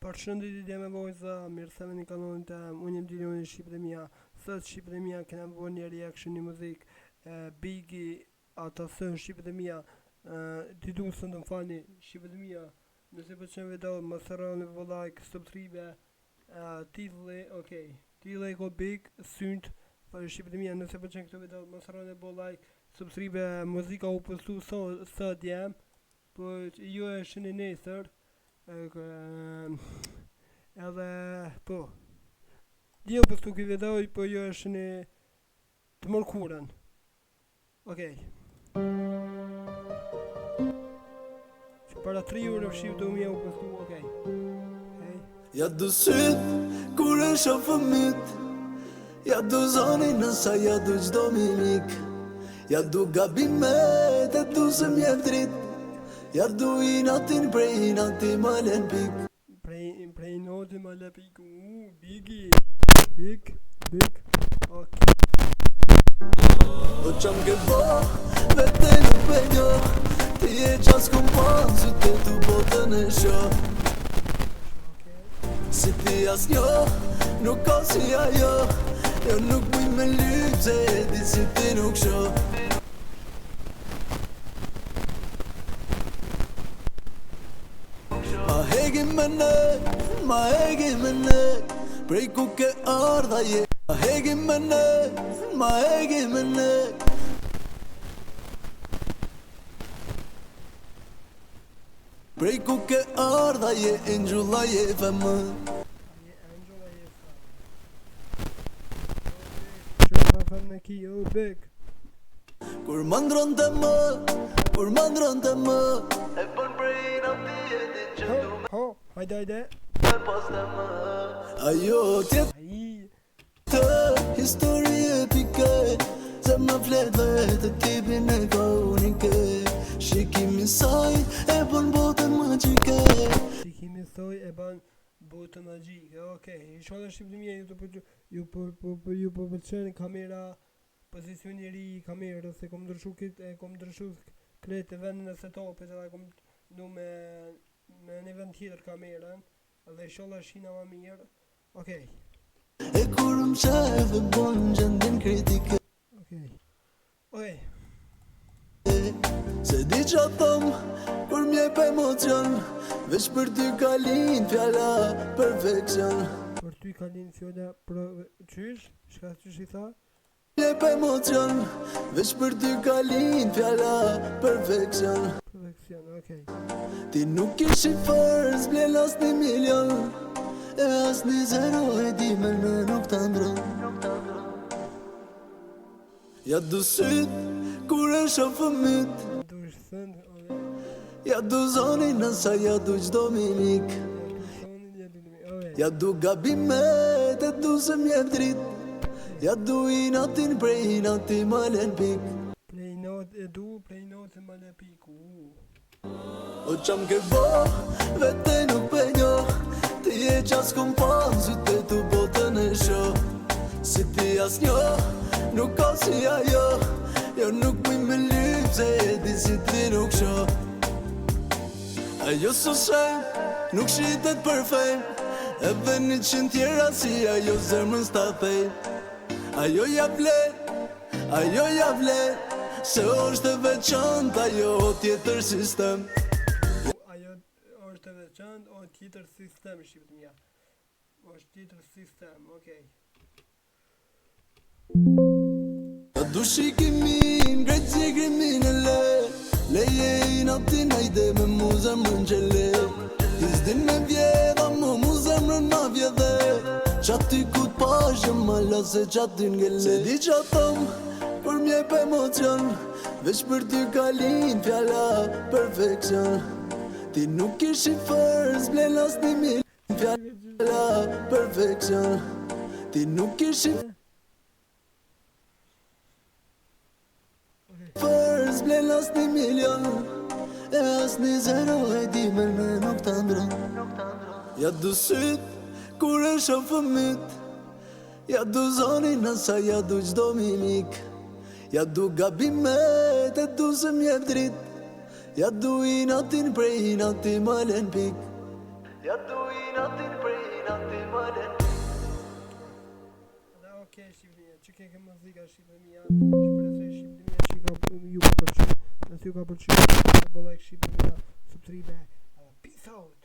Përshëndetje me vojza, mirë se vini kanonin të unë jem Dilioni Shqipërimia. Sot Shqipërimia kena bërë një reaction një muzikë Biggie ata sën Shqipërimia. Ditu së të më fani Shqipërimia. Nëse përqen video më sërani vë like, subscribe, titulli, okej. Titulli ko Big, synt për Shqipërimia. Nëse përqen këtë video më sërani vë like, subscribe, muzika u postu sot jam. Për ju e shëni nesër. Edhe po Dio postu këtë video po ju është në të mërkurën. Okej. Që para 3 orë fshim të umja u postu, okej. Ja du syt, kur e shoh fëmit. Ja du zonin nësa, ja du gjdo mimik. Ja du gabimet, e du se mjef drit. Ja du i natin prej nati ma len pik. Prej nati ma len pik. Biggie. Big, ok. O qam ke bo, vete nuk pe njo. Ti e qas kum pan, syte tu botën e sho. Si ti as njo, nuk ka si ajo. Jo nuk buj me lyp, se e di si ti nuk sho. Ma hegi me ne, prej ku ke ardha je. Ma hegi me ne, prej ku ke ardha je, Angela je femë. Kur më ndron të më, e bën prej nati e din që du Hajde. pas të më. Ajo tjetë histori epike, se më flet vetë tipin e konike. Shikimi saj e bën botën magjike. Okej. Shola Shqipërimia ju po pëlqen kamera, pozicioni i ri i kamerës, se kom ndryshu kretë vendin e setupit, edhe kom du me një vend tjetër kamerën, edhe shola shina ma mirë. Okej. E kur më qef e bon gjendin kritike. Okej. Se di që thom, kur mjep emocion, veç për ty kalin fjalla perfekcion. Për ty kalin fjalla qysh? Shka qysh i tha? Mjep emocion, veç për ty kalin fjalla perfekcion. Okej. Ti nuk ishi fërës, blen as 1 milion. E as 1 zero e di me nuk të ndron. Ja du syt, kur e shoh fëmit. Ja du zonin nësa, ja du gjdo mimik. Ja du gabimet, e du se mjef drit. Ja du i natin prej nati ma len pik. Prej natin ma len pik. O qam ke bo, vete nuk pe njo. Ti e qas kum pan, syte tu botën e sho. Si ti as njo, nuk ka si ajo. Jo nuk buj me lyp, se e di si ti nuk sho. Ajo so shem, nuk shitet për fejm. Edhe 100 tjera si ajo zemrën s'ta thej. Ajo ja vlen, se është e veçant, ajo tjetër sistem. Ajo është e veçant, o tjetër sistem Shqipërimia. Është tjetër sistem, okej. Du shikimin, grejt si grimin e le. Leje i natin hajde me mu zemrën gjele. Ti s'din me vjedha mu zemrën ma vjedhe. Qaty ku t'pashë ma lase qaty n'gele. Se di qa thom, kur mjep emocion, veç për ty kalin fjalla perfekcion. Ti nuk ishi fërës, blen as 1 milion. Fjalla perfekcion. Ti nuk ishi fërës, blen as 1 milion. E as 1 zero e di me nuk të ndron. Ja du syt, kur e shoh fëmit. Ja du zonin nësa, ja du gjdo mimik. Ja du gabimet, e du se mjef drit. Ja du i natin prej nati ma len pik. Ja du I natin prej natin malen. Dhe okej, Shqipëria, që ke muzika Shqipëria, shpresoj Shqipëria që ju ka pëlqyer. Nëse ju ka pëlqyer, bollaj Shqipëria, subscribe. Peace out.